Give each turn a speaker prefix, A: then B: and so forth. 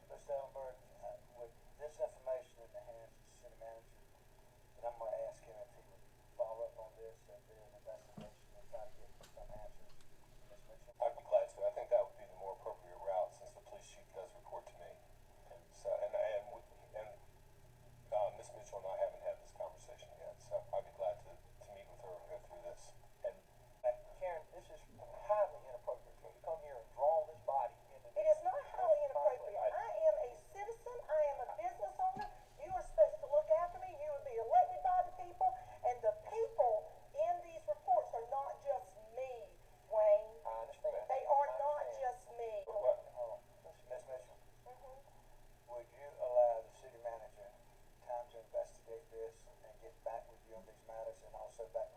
A: Mr. Ellenberg, with this information in the hands of the city manager, then I'm going to ask him if he would follow up on this and do an investigation and try to get some answers. Ms. Mitchell?
B: I'd be glad to. I think that would be the more appropriate route since the police chief does report to me. And so, Ms. Mitchell and I haven't had this conversation yet, so I'd be glad to meet with her and go through this. And
A: Karen, this is highly inappropriate for you to come here and draw this body into this.
C: It is not highly inappropriate. I am a citizen. I am a business owner. You are supposed to look after me. You would be elected by the people. And the people in these reports are not just me, Wayne.
A: I understand.
C: They are not just me.
A: Hold on. Ms. Mitchell, would you allow the city manager time to investigate this and get back with you on these matters and also back